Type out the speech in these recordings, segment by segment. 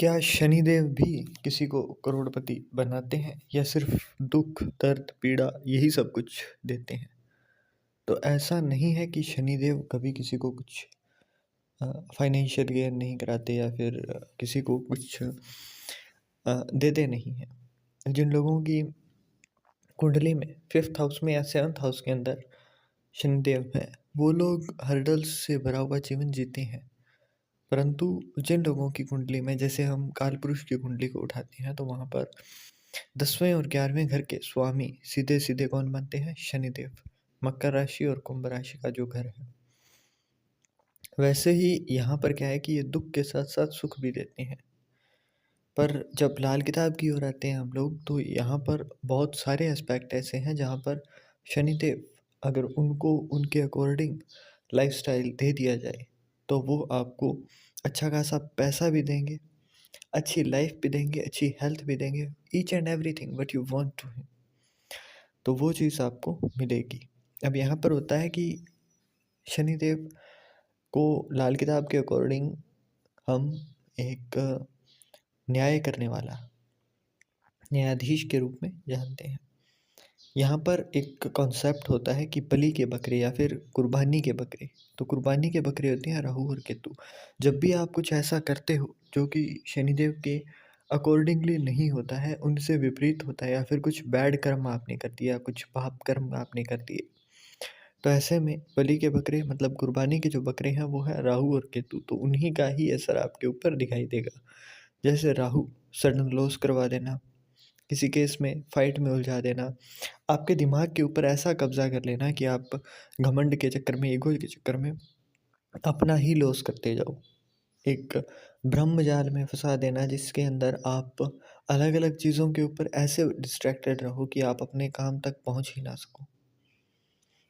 क्या शनिदेव भी किसी को करोड़पति बनाते हैं या सिर्फ दुख, दर्द, पीड़ा यही सब कुछ देते हैं? तो ऐसा नहीं है कि शनिदेव कभी किसी को कुछ फाइनेंशियल गेन नहीं कराते या फिर किसी को कुछ देते नहीं हैं। जिन लोगों की कुंडली में 5th हाउस में या 7th हाउस के अंदर शनिदेव है, वो लोग हर्डल्स से भरा हुआ जीवन जीते हैं। परंतु जिन लोगों की कुंडली में, जैसे हम कालपुरुष की कुंडली को उठाते हैं, तो वहाँ पर 10वें और 11वें घर के स्वामी सीधे सीधे कौन बनते हैं? शनिदेव। मकर राशि और कुंभ राशि का जो घर है, वैसे ही यहाँ पर क्या है कि ये दुख के साथ साथ सुख भी देते हैं। पर जब लाल किताब की ओर आते हैं हम लोग, तो यहाँ पर बहुत सारे एस्पेक्ट ऐसे हैं जहाँ पर शनिदेव, अगर उनको उनके अकॉर्डिंग लाइफस्टाइल दे दिया जाए, तो वो आपको अच्छा खासा पैसा भी देंगे, अच्छी लाइफ भी देंगे, अच्छी हेल्थ भी देंगे, each and everything what you want to him, तो वो चीज़ आपको मिलेगी। अब यहाँ पर होता है कि शनिदेव को लाल किताब के अकॉर्डिंग हम एक न्याय करने वाला न्यायाधीश के रूप में जानते हैं। यहाँ पर एक कॉन्सेप्ट होता है कि बलि के बकरे या फिर कुर्बानी के बकरे। तो कुर्बानी के बकरे होते हैं राहु और केतु। जब भी आप कुछ ऐसा करते हो जो कि शनिदेव के अकॉर्डिंगली नहीं होता है, उनसे विपरीत होता है, या फिर कुछ बैड कर्म आपने कर दिया, कुछ पाप कर्म आपने कर दिए, तो ऐसे में बलि के बकरे मतलब कुर्बानी के जो बकरे हैं वो है राहु और केतु। तो उन्हीं का ही असर आपके ऊपर दिखाई देगा। जैसे राहु, सडन लॉस करवा देना, किसी केस में फाइट में उलझा देना, आपके दिमाग के ऊपर ऐसा कब्जा कर लेना कि आप घमंड के चक्कर में, ईगो के चक्कर में अपना ही लॉस करते जाओ। एक ब्रह्म जाल में फंसा देना जिसके अंदर आप अलग अलग चीज़ों के ऊपर ऐसे डिस्ट्रैक्टेड रहो कि आप अपने काम तक पहुंच ही ना सको।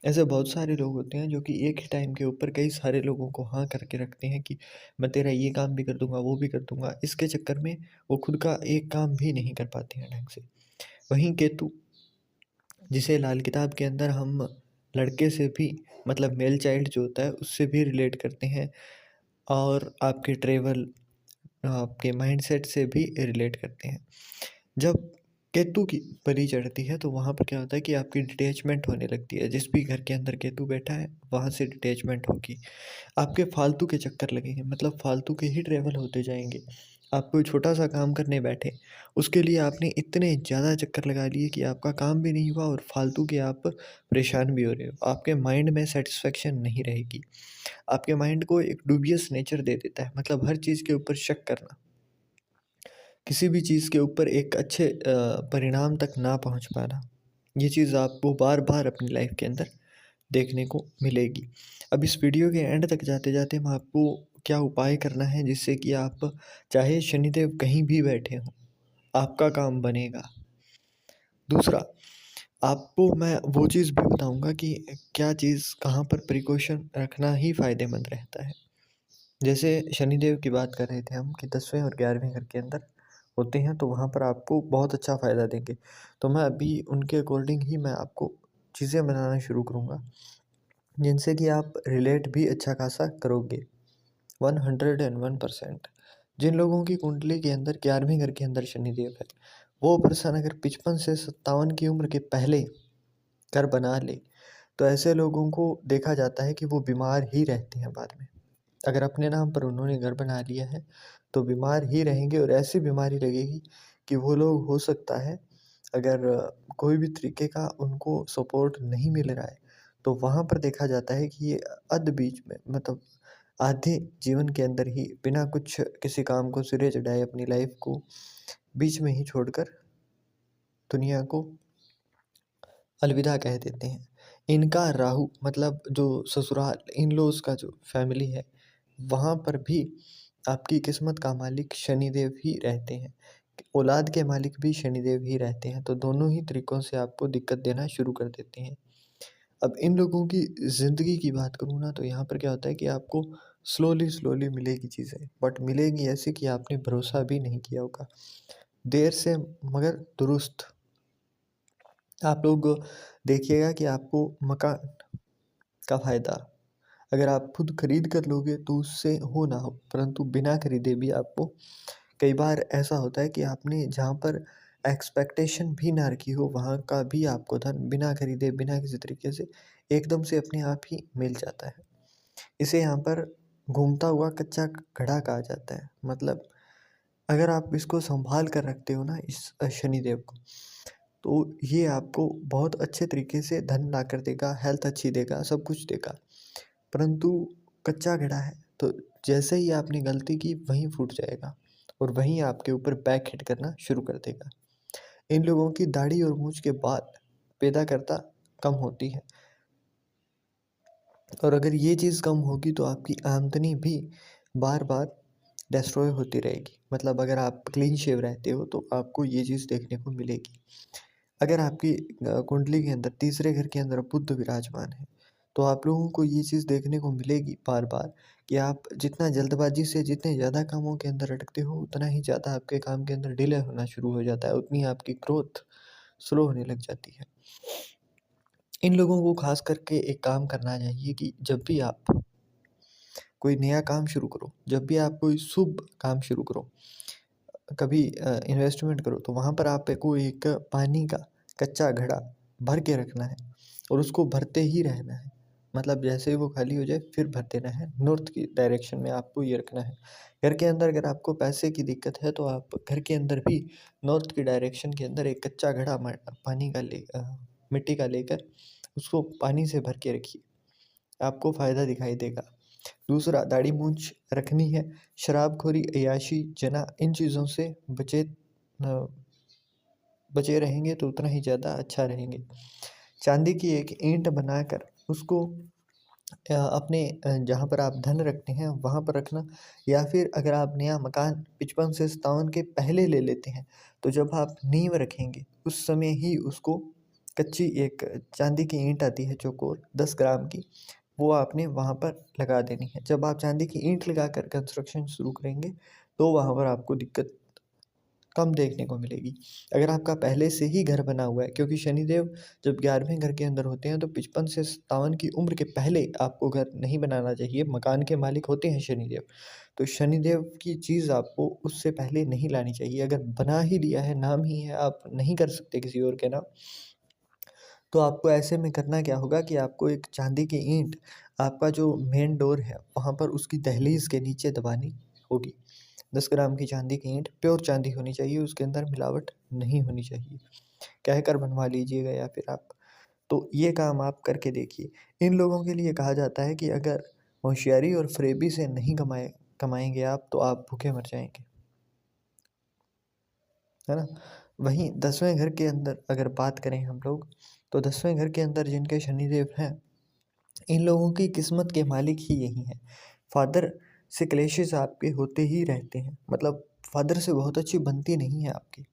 ऐसे बहुत सारे लोग होते हैं जो कि एक ही टाइम के ऊपर कई सारे लोगों को हाँ करके रखते हैं कि मैं तेरा ये काम भी कर दूंगा, वो भी कर दूंगा। इसके चक्कर में वो खुद का एक काम भी नहीं कर पाते हैं ढंग से। वहीं केतु, जिसे लाल किताब के अंदर हम लड़के से भी मतलब मेल चाइल्ड जो होता है उससे भी रिलेट करते हैं, और आपके ट्रेवल, आपके माइंडसेट से भी रिलेट करते हैं। जब केतु की बलि चढ़ती है तो वहाँ पर क्या होता है कि आपकी डिटैचमेंट होने लगती है। जिस भी घर के अंदर केतु बैठा है वहाँ से डिटैचमेंट होगी। आपके फालतू के चक्कर लगेंगे, मतलब फालतू के ही ट्रैवल होते जाएंगे। आप कोई छोटा सा काम करने बैठे, उसके लिए आपने इतने ज़्यादा चक्कर लगा लिए कि आपका काम भी नहीं हुआ और फालतू के आप परेशान भी हो रहे हो। आपके माइंड में सेटिस्फेक्शन नहीं रहेगी। आपके माइंड को एक डूबियस नेचर दे देता है, मतलब हर चीज़ के ऊपर शक करना, किसी भी चीज़ के ऊपर एक अच्छे परिणाम तक ना पहुंच पाना। ये चीज़ आपको बार बार अपनी लाइफ के अंदर देखने को मिलेगी। अब इस वीडियो के एंड तक जाते जाते मैं आपको क्या उपाय करना है जिससे कि आप, चाहे शनिदेव कहीं भी बैठे हों, आपका काम बनेगा। दूसरा, आपको मैं वो चीज़ भी बताऊंगा कि क्या चीज़ कहाँ पर प्रिकॉशन रखना ही फ़ायदेमंद रहता है। जैसे शनिदेव की बात कर रहे थे हम कि 10वें और 11वें घर के अंदर होते हैं, तो वहाँ पर आपको बहुत अच्छा फ़ायदा देंगे। तो मैं अभी उनके अकॉर्डिंग ही मैं आपको चीज़ें बनाना शुरू करूँगा जिनसे कि आप रिलेट भी अच्छा खासा करोगे 101%। जिन लोगों की कुंडली के अंदर 11वें घर के अंदर शनिदेव है, वो पर्सन अगर 55 से 57 की उम्र के पहले घर बना ले, तो ऐसे लोगों को देखा जाता है कि वो बीमार ही रहते हैं बाद में। अगर अपने नाम पर उन्होंने घर बना लिया है तो बीमार ही रहेंगे, और ऐसी बीमारी लगेगी कि वो लोग, हो सकता है अगर कोई भी तरीके का उनको सपोर्ट नहीं मिल रहा है, तो वहाँ पर देखा जाता है कि ये अध बीच में, मतलब आधे जीवन के अंदर ही बिना कुछ किसी काम को सिरे चढ़ाए अपनी लाइफ को बीच में ही छोड़कर दुनिया को अलविदा कह देते हैं। इनका राहु, मतलब जो ससुराल, इन लॉज का जो फैमिली है, वहाँ पर भी आपकी किस्मत का मालिक शनिदेव ही रहते हैं। औलाद के मालिक भी शनिदेव ही रहते हैं, तो दोनों ही तरीकों से आपको दिक्कत देना शुरू कर देते हैं। अब इन लोगों की ज़िंदगी की बात करूँ ना, तो यहाँ पर क्या होता है कि आपको स्लोली स्लोली मिलेगी चीज़ें, बट मिलेगी ऐसी कि आपने भरोसा भी नहीं किया होगा। देर से मगर दुरुस्त। आप लोग देखिएगा कि आपको मकान का फ़ायदा, अगर आप खुद खरीद कर लोगे तो उससे हो ना हो, परंतु बिना खरीदे भी आपको कई बार ऐसा होता है कि आपने जहाँ पर एक्सपेक्टेशन भी ना रखी हो, वहाँ का भी आपको धन बिना खरीदे, बिना किसी तरीके से एकदम से अपने आप ही मिल जाता है। इसे यहाँ पर घूमता हुआ कच्चा घड़ा कहा जाता है। मतलब अगर आप इसको सँभाल कर रखते हो ना इस शनिदेव को, तो ये आपको बहुत अच्छे तरीके से धन ला कर देगा, हेल्थ अच्छी देगा, सब कुछ देगा। परंतु कच्चा घड़ा है, तो जैसे ही आपने गलती की वहीं फूट जाएगा और वहीं आपके ऊपर बैक हिट करना शुरू कर देगा। इन लोगों की दाढ़ी और मूंछ के बाल पैदा करता कम होती है, और अगर ये चीज़ कम होगी तो आपकी आमदनी भी बार बार डिस्ट्रॉय होती रहेगी। मतलब अगर आप क्लीन शेव रहते हो तो आपको ये चीज़ देखने को मिलेगी। अगर आपकी कुंडली के अंदर तीसरे घर के अंदर बुध विराजमान है, तो आप लोगों को ये चीज़ देखने को मिलेगी बार बार कि आप जितना जल्दबाजी से जितने ज़्यादा कामों के अंदर अटकते हो, उतना ही ज़्यादा आपके काम के अंदर डिले होना शुरू हो जाता है, उतनी आपकी ग्रोथ स्लो होने लग जाती है। इन लोगों को खास करके एक काम करना चाहिए कि जब भी आप कोई नया काम शुरू करो, जब भी आप कोई शुभ काम शुरू करो, कभी इन्वेस्टमेंट करो, तो वहाँ पर आपको एक पानी का कच्चा घड़ा भर के रखना है और उसको भरते ही रहना है। मतलब जैसे ही वो खाली हो जाए फिर भर देना है। नॉर्थ की डायरेक्शन में आपको ये रखना है। घर के अंदर अगर आपको पैसे की दिक्कत है तो आप घर के अंदर भी नॉर्थ की डायरेक्शन के अंदर एक कच्चा घड़ा पानी का मिट्टी का लेकर उसको पानी से भर के रखिए, आपको फ़ायदा दिखाई देगा। दूसरा, दाढ़ी मूंछ रखनी है। शराबखोरी, अय्याशी, जना इन चीज़ों से बचे रहेंगे तो उतना ही ज़्यादा अच्छा रहेंगे। चांदी की एक ईंट बनाकर उसको अपने जहाँ पर आप धन रखते हैं वहाँ पर रखना, या फिर अगर आप नया मकान 55 से 57 के पहले ले लेते हैं, तो जब आप नींव रखेंगे उस समय ही उसको कच्ची एक चांदी की ईंट आती है चौकोर 10 ग्राम की, वो आपने वहाँ पर लगा देनी है। जब आप चांदी की ईंट लगाकर कंस्ट्रक्शन शुरू करेंगे, तो वहाँ पर आपको दिक्कत कम देखने को मिलेगी। अगर आपका पहले से ही घर बना हुआ है, क्योंकि शनिदेव जब 11वें घर के अंदर होते हैं तो 55 से 57 की उम्र के पहले आपको घर नहीं बनाना चाहिए, मकान के मालिक होते हैं शनिदेव। तो शनिदेव की चीज़ आपको उससे पहले नहीं लानी चाहिए। अगर बना ही लिया है, नाम ही है, आप नहीं कर सकते किसी और के नाम, तो आपको ऐसे में करना क्या होगा कि आपको एक चांदी की ईंट आपका जो मेन डोर है वहाँ पर उसकी दहलीज के नीचे दबानी होगी। 10 ग्राम की चांदी की ईंट, प्योर चांदी होनी चाहिए, उसके अंदर मिलावट नहीं होनी चाहिए। कहकर बनवा लीजिएगा या फिर आप, तो ये काम आप करके देखिए। इन लोगों के लिए कहा जाता है कि अगर होशियारी और फरेबी से नहीं कमाएंगे आप, तो आप भूखे मर जाएंगे, है ना। वहीं 10वें घर के अंदर अगर बात करें हम लोग, तो 10वें घर के अंदर जिनके शनिदेव हैं, इन लोगों की किस्मत के मालिक ही यही हैं। फादर से क्लेशेस आपके होते ही रहते हैं, मतलब फादर से बहुत अच्छी बनती नहीं है आपकी।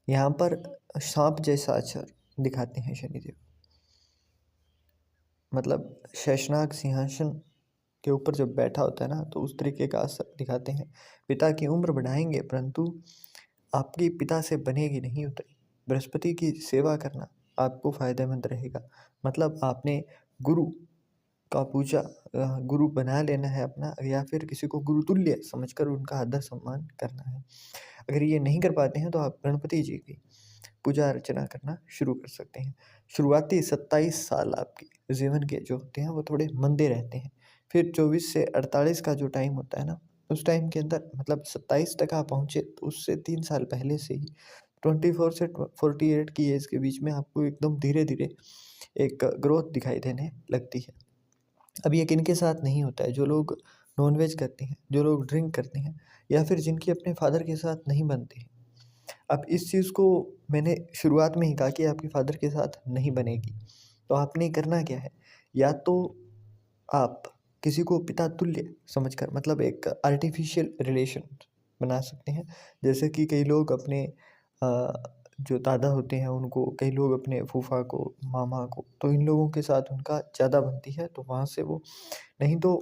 यहाँ पर सांप जैसा असर दिखाते हैं शनिदेव, मतलब शेषनाग सिंहासन के ऊपर जब बैठा होता है ना, तो उस तरीके का असर दिखाते हैं। पिता की उम्र बढ़ाएंगे, परंतु आपकी पिता से बनेगी नहीं उतनी। बृहस्पति की सेवा करना आपको फायदेमंद रहेगा। मतलब आपने गुरु का पूजा गुरु बना लेना है अपना, या फिर किसी को गुरुतुल्य समझकर उनका आदर सम्मान करना है। अगर ये नहीं कर पाते हैं तो आप गणपति जी की पूजा अर्चना करना शुरू कर सकते हैं। शुरुआती 27 साल आपके जीवन के जो होते हैं वो थोड़े मंदे रहते हैं। फिर 24 से 48 का जो टाइम होता है ना, उस टाइम के अंदर मतलब 27 तक आप पहुँचे तो उससे 3 साल पहले से ही 24 से 48 की एज के बीच में आपको एकदम धीरे धीरे एक ग्रोथ दिखाई देने लगती है। अब ये किनके साथ नहीं होता है? जो लोग नॉनवेज करते हैं, जो लोग ड्रिंक करते हैं, या फिर जिनकी अपने फादर के साथ नहीं बनती है। अब इस चीज़ को मैंने शुरुआत में ही कहा कि आपके फादर के साथ नहीं बनेगी, तो आपने करना क्या है? या तो आप किसी को पिता तुल्य समझकर, मतलब एक आर्टिफ़िशियल रिलेशन बना सकते हैं। जैसे कि कई लोग अपने जो दादा होते हैं उनको, कई लोग अपने फूफा को, मामा को, तो इन लोगों के साथ उनका ज़्यादा बनती है, तो वहाँ से वो, नहीं तो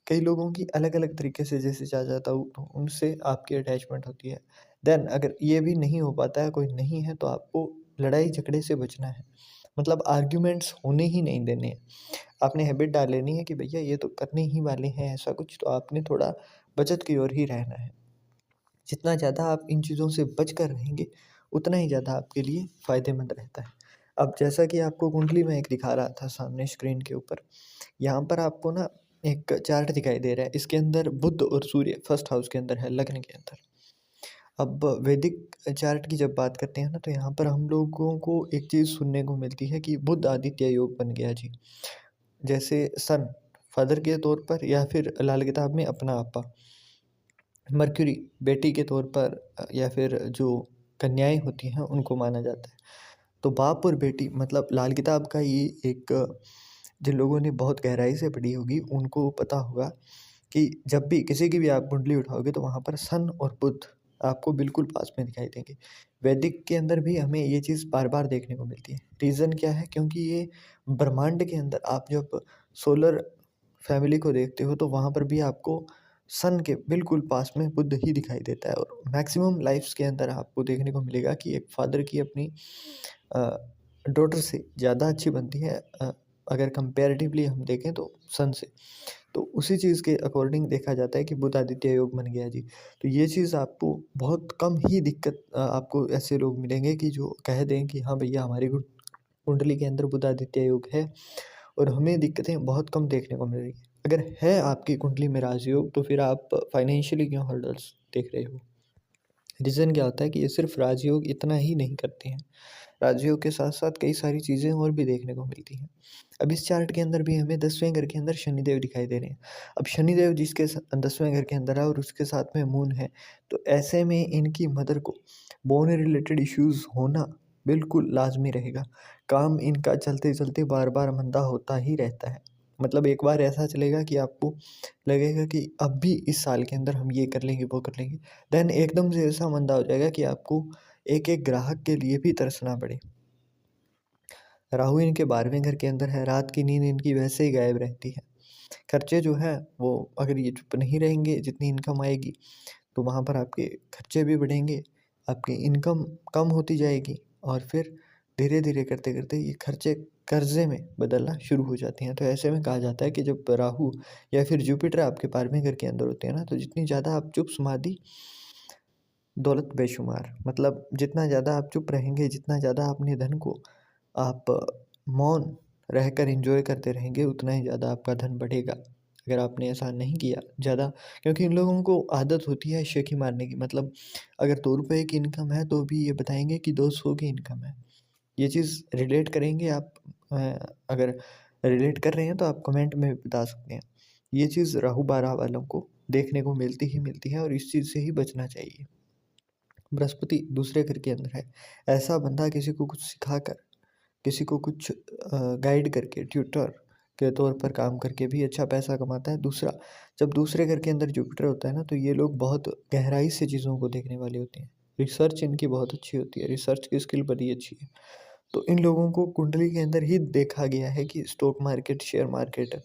कई लोगों की अलग-अलग तरीके से, जैसे चाचा ताऊ, तो उनसे आपकी अटैचमेंट होती है। देन अगर ये भी नहीं हो पाता है, कोई नहीं है, तो आपको लड़ाई झगड़े से बचना है। मतलब आर्ग्यूमेंट्स होने ही नहीं देने हैं। आपने हैबिट डाल लेनी है कि भैया ये तो करने ही वाले हैं ऐसा कुछ, तो आपने थोड़ा बचत की ओर ही रहना है। जितना ज़्यादा आप इन चीज़ों से बच कर रहेंगे, उतना ही ज़्यादा आपके लिए फ़ायदेमंद रहता है। अब जैसा कि आपको कुंडली में एक दिखा रहा था सामने स्क्रीन के ऊपर, यहाँ पर आपको ना एक चार्ट दिखाई दे रहा है। इसके अंदर बुध और सूर्य फर्स्ट हाउस के अंदर है, लग्न के अंदर। अब वैदिक चार्ट की जब बात करते हैं ना, तो यहाँ पर हम लोगों को एक चीज़ सुनने को मिलती है कि बुध आदित्य योग बन गया जी। जैसे सन फादर के तौर पर, या फिर लाल किताब में अपना आपा। मर्क्यूरी बेटी के तौर पर, या फिर जो कन्याएं होती हैं उनको माना जाता है। तो बाप और बेटी मतलब लाल किताब का ये एक, जिन लोगों ने बहुत गहराई से पढ़ी होगी उनको पता होगा कि जब भी किसी की भी आप कुंडली उठाओगे तो वहाँ पर सन और बुध आपको बिल्कुल पास में दिखाई देंगे। वैदिक के अंदर भी हमें ये चीज़ बार बार देखने को मिलती है। रीज़न क्या है? क्योंकि ये ब्रह्मांड के अंदर आप जब सोलर फैमिली को देखते हो तो वहाँ पर भी आपको सन के बिल्कुल पास में बुध ही दिखाई देता है। और मैक्सिमम लाइफ्स के अंदर आपको देखने को मिलेगा कि एक फादर की अपनी डॉटर से ज़्यादा अच्छी बनती है, अगर कंपैरेटिवली हम देखें तो सन से। तो उसी चीज़ के अकॉर्डिंग देखा जाता है कि बुध आदित्य योग बन गया जी। तो ये चीज़ आपको बहुत कम ही दिक्कत, आपको ऐसे लोग मिलेंगे कि जो कह दें कि हाँ भैया हमारी कुंडली के अंदर बुध आदित्य योग है और हमें दिक्कतें बहुत कम देखने को मिल रही है। अगर है आपकी कुंडली में राजयोग, तो फिर आप फाइनेंशियली क्यों हर्डल्स देख रहे हो? रीज़न क्या होता है कि ये सिर्फ राजयोग इतना ही नहीं करते हैं। राजयोग के साथ साथ कई सारी चीज़ें और भी देखने को मिलती हैं। अब इस चार्ट के अंदर भी हमें 10वें घर के अंदर शनिदेव दिखाई दे रहे हैं। अब शनिदेव जिसके 10वें घर के अंदर है और उसके साथ में मून है, तो ऐसे में इनकी मदर को बोन रिलेटेड इश्यूज़ होना बिल्कुल लाज़मी रहेगा। काम इनका चलते-चलते बार-बार मंदा होता ही रहता है। मतलब एक बार ऐसा चलेगा कि आपको लगेगा कि अब भी इस साल के अंदर हम ये कर लेंगे, वो कर लेंगे। देन एकदम से ऐसा मंदा हो जाएगा कि आपको एक-एक ग्राहक के लिए भी तरसना पड़े। राहु इनके 12वें घर के अंदर है, रात की नींद इनकी वैसे ही गायब रहती है। खर्चे जो हैं वो, अगर ये चुप नहीं रहेंगे जितनी इनकम आएगी, तो वहाँ पर आपके खर्चे भी बढ़ेंगे, आपकी इनकम कम होती जाएगी और फिर धीरे-धीरे करते-करते ये खर्चे कर्ज़े में बदलना शुरू हो जाते हैं। तो ऐसे में कहा जाता है कि जब राहु या फिर जुपिटर आपके 12वें घर के अंदर होते हैं ना, तो जितनी ज़्यादा आप चुप समाधि, दौलत बेशुमार। मतलब जितना ज़्यादा आप चुप रहेंगे, जितना ज़्यादा अपने धन को आप मौन रहकर एंजॉय करते रहेंगे, उतना ही ज़्यादा आपका धन बढ़ेगा। अगर आपने ऐसा नहीं किया ज़्यादा, क्योंकि इन लोगों को आदत होती है शेखी मारने की। मतलब अगर ₹2 की इनकम है तो भी ये बताएँगे कि 200 की इनकम है। ये चीज़ रिलेट करेंगे आप, अ, अगर रिलेट कर रहे हैं तो आप कमेंट में बता सकते हैं। ये चीज़ राहु 12 वालों को देखने को मिलती ही मिलती है और इस चीज़ से ही बचना चाहिए। बृहस्पति दूसरे घर के अंदर है। ऐसा बंदा किसी को कुछ सिखाकर, किसी को कुछ गाइड करके, ट्यूटर के तौर पर काम करके भी अच्छा पैसा कमाता है। दूसरा, जब दूसरे घर के अंदर जुपिटर होता है ना, तो ये लोग बहुत गहराई से चीज़ों को देखने वाले होते हैं। रिसर्च इनकी बहुत अच्छी होती है, रिसर्च की स्किल बड़ी अच्छी है। तो इन लोगों को कुंडली के अंदर ही देखा गया है कि stock market, share market,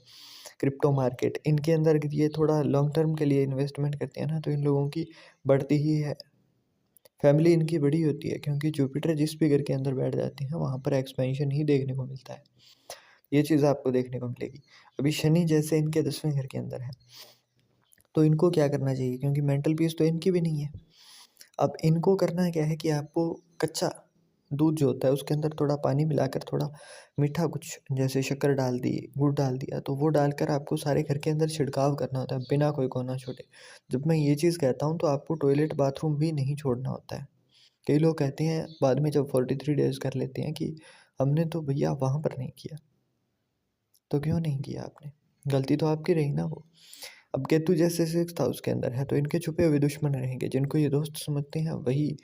crypto market, इनके अंदर ये थोड़ा लॉन्ग टर्म के लिए इन्वेस्टमेंट करते हैं ना, तो इन लोगों की बढ़ती ही है। फैमिली इनकी बड़ी होती है, क्योंकि जुपिटर जिस भी घर के अंदर बैठ जाते हैं वहाँ पर एक्सपेंशन ही देखने को मिलता है। ये चीज़ आपको देखने को मिलेगी। अभी शनि जैसे इनके 10वें घर के अंदर है, तो इनको क्या करना चाहिए? क्योंकि मेंटल पीस तो इनकी भी नहीं है। अब इनको करना क्या है कि आपको कच्चा दूध जो होता है उसके अंदर थोड़ा पानी मिलाकर, थोड़ा मीठा कुछ जैसे शक्कर डाल दी, गुड़ डाल दिया, तो वो डालकर आपको सारे घर के अंदर छिड़काव करना होता है, बिना कोई कोना छोड़े। जब मैं ये चीज़ कहता हूँ तो आपको टॉयलेट बाथरूम भी नहीं छोड़ना होता है। कई लोग कहते हैं बाद में जब 43 डेज़ कर लेते हैं कि हमने तो भैया वहाँ पर नहीं किया। तो क्यों नहीं किया आपने? गलती तो आपकी रही ना वो। अब केतु जैसे 6th हाउस के अंदर है, तो इनके छुपे हुए दुश्मन रहेंगे। जिनको ये दोस्त समझते हैं वही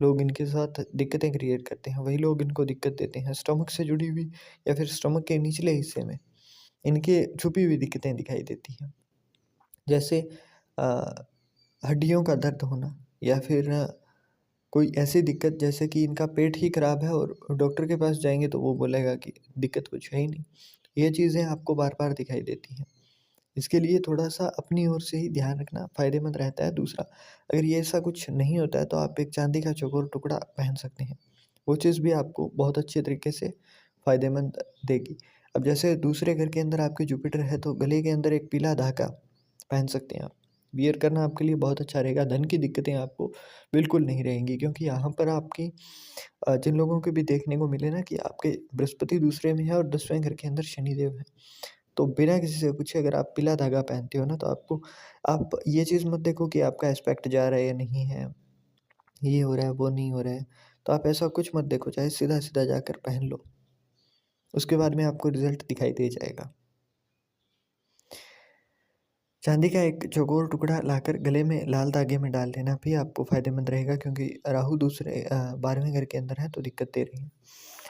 लोग इनके साथ दिक्कतें क्रिएट करते हैं, वही लोग इनको दिक्कत देते हैं। स्टमक से जुड़ी हुई या फिर स्टमक के निचले हिस्से में इनके छुपी हुई दिक्कतें दिखाई देती हैं। जैसे अ, हड्डियों का दर्द होना, या फिर कोई ऐसी दिक्कत जैसे कि इनका पेट ही खराब है और डॉक्टर के पास जाएँगे तो वो बोलेगा कि दिक्कत कुछ है ही नहीं। ये चीज़ें आपको बार-बार दिखाई देती हैं। इसके लिए थोड़ा-सा अपनी ओर से ही ध्यान रखना फ़ायदेमंद रहता है। दूसरा, अगर ये ऐसा कुछ नहीं होता है तो आप एक चाँदी का चौकोर टुकड़ा पहन सकते हैं। वो चीज़ भी आपको बहुत अच्छे तरीके से फ़ायदेमंद देगी। अब जैसे दूसरे घर के अंदर आपके जुपिटर है, तो गले के अंदर एक पीला धागा पहन सकते हैं आप। बियर करना आपके लिए बहुत अच्छा रहेगा। धन की दिक्कतें आपको बिल्कुल नहीं रहेंगी, क्योंकि यहाँ पर आपकी जिन लोगों को भी देखने को मिले ना कि आपके बृहस्पति दूसरे में है और 10वें घर के अंदर शनिदेव है, तो बिना किसी से पूछे अगर आप पीला धागा पहनते हो ना, तो आपको आप ये चीज़ मत देखो कि आपका एस्पेक्ट जा रहा है या नहीं है, ये हो रहा है, वो नहीं हो रहा है। तो आप ऐसा कुछ मत देखो, चाहे सीधा-सीधा जाकर पहन लो, उसके बाद में आपको रिज़ल्ट दिखाई दे जाएगा। चांदी का एक चौकोर टुकड़ा लाकर गले में लाल धागे में डाल लेना भी आपको फ़ायदेमंद रहेगा, क्योंकि राहु दूसरे 12वें घर के अंदर है, तो दिक्कत दे रही है।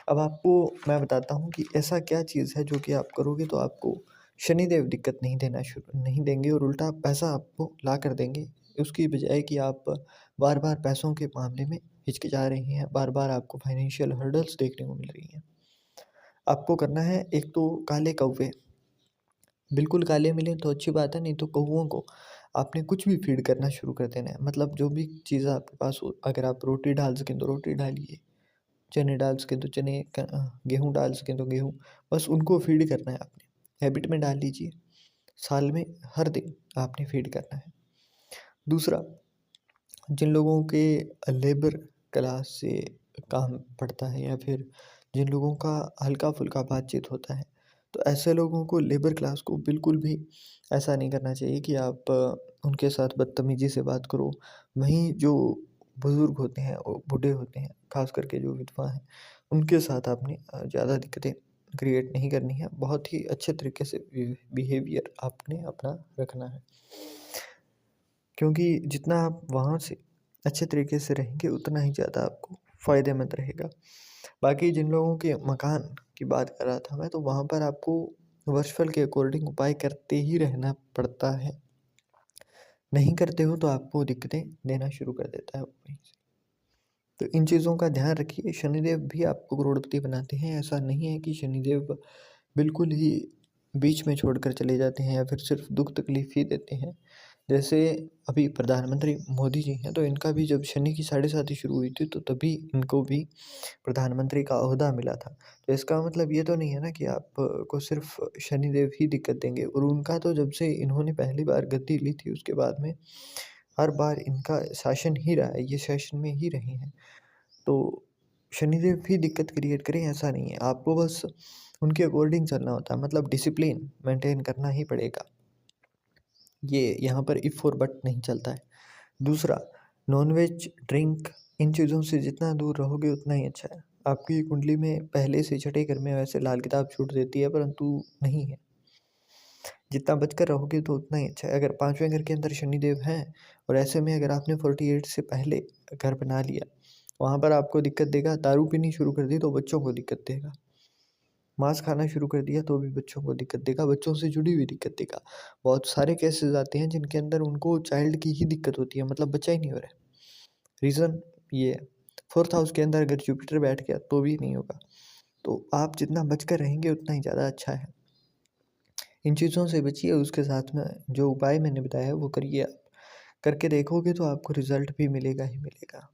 अब आपको मैं बताता हूँ कि ऐसा क्या चीज़ है जो कि आप करोगे तो आपको शनिदेव दिक्कत नहीं देंगे और उल्टा पैसा आपको ला कर देंगे। उसकी बजाय कि आप बार-बार पैसों के मामले में हिचकिचा रही हैं, बार-बार आपको फाइनेंशियल हर्डल्स देखने को मिल रही हैं। आपको करना है, एक तो काले कौवे, बिल्कुल काले मिलें तो अच्छी बात है, नहीं तो कौवों को आपने कुछ भी फ़ीड करना शुरू कर देना है। मतलब जो भी चीज़ आपके पास हो, अगर आप रोटी डाल सकें तो रोटी डालिए, चने डाल सकें तो चने, गेहूँ डाल सकें तो गेहूँ, बस उनको फ़ीड करना है आपने। हैबिट में डाल लीजिए, साल में हर दिन आपने फ़ीड करना है। दूसरा, जिन लोगों के लेबर क्लास से काम पड़ता है या फिर जिन लोगों का हल्का-फुल्का बातचीत होता है, तो ऐसे लोगों को, लेबर क्लास को बिल्कुल भी ऐसा नहीं करना चाहिए कि आप उनके साथ बदतमीज़ी से बात करो। वहीं जो बुज़ुर्ग होते हैं और बूढ़े होते हैं, ख़ास करके जो विधवा हैं, उनके साथ आपने ज़्यादा दिक्कतें क्रिएट नहीं करनी है। बहुत ही अच्छे तरीके से बिहेवियर आपने अपना रखना है। क्योंकि जितना आप वहाँ से अच्छे तरीके से रहेंगे, उतना ही ज़्यादा आपको फ़ायदेमंद रहेगा। बाकी जिन लोगों के मकान की बात कर रहा था मैं, तो वहाँ पर आपको वर्षफल के अकॉर्डिंग उपाय करते ही रहना पड़ता है। नहीं करते हो तो आपको दिक्कतें देना शुरू कर देता है वो वहीं से। तो इन चीज़ों का ध्यान रखिए। शनिदेव भी आपको करोड़पति बनाते हैं, ऐसा नहीं है कि शनिदेव बिल्कुल ही बीच में छोड़कर चले जाते हैं या फिर सिर्फ़ दुःख तकलीफ़ ही देते हैं। जैसे अभी प्रधानमंत्री मोदी जी हैं, तो इनका भी जब शनि की साढ़े साती शुरू हुई थी, तो तभी इनको भी प्रधानमंत्री का ओहदा मिला था। तो इसका मतलब ये तो नहीं है ना कि आप को सिर्फ़ शनिदेव ही दिक्कत देंगे, और उनका तो जब से इन्होंने पहली बार गद्दी ली थी, उसके बाद में हर बार इनका शासन ही रहा है, ये शासन में ही रहे हैं। तो शनिदेव भी दिक्कत क्रिएट करें ऐसा नहीं है, आपको बस उनके अकॉर्डिंग चलना होता है, मतलब डिसिप्लिन मेंटेन करना ही पड़ेगा। ये यहाँ पर इफ़ और बट नहीं चलता है। दूसरा, नॉन-वेज, ड्रिंक, इन चीज़ों से जितना दूर रहोगे उतना ही अच्छा है। आपकी कुंडली में पहले से छठे घर में वैसे लाल किताब छूट देती है, परंतु नहीं है। जितना बचकर रहोगे तो उतना ही अच्छा है। अगर 5वें घर के अंदर शनिदेव हैं और ऐसे में अगर आपने 48 से पहले घर बना लिया, वहाँ पर आपको दिक्कत देगा। दारू पीनी शुरू कर दी तो बच्चों को दिक्कत देगा। मांस खाना शुरू कर दिया तो भी बच्चों को दिक्कत देगा, बच्चों से जुड़ी हुई दिक्कत देगा। बहुत सारे केसेज़ आते हैं जिनके अंदर उनको चाइल्ड की ही दिक्कत होती है, मतलब बच्चा ही नहीं हो रहा है। रीज़न ये है। 4th हाउस के अंदर अगर जुपिटर बैठ गया तो भी नहीं होगा। तो आप जितना बचकर रहेंगे उतना ही ज़्यादा अच्छा है। इन चीज़ों से बचिए, उसके साथ में जो उपाय मैंने बताया है वो करिए आप। करके देखोगे तो आपको रिज़ल्ट भी मिलेगा ही मिलेगा।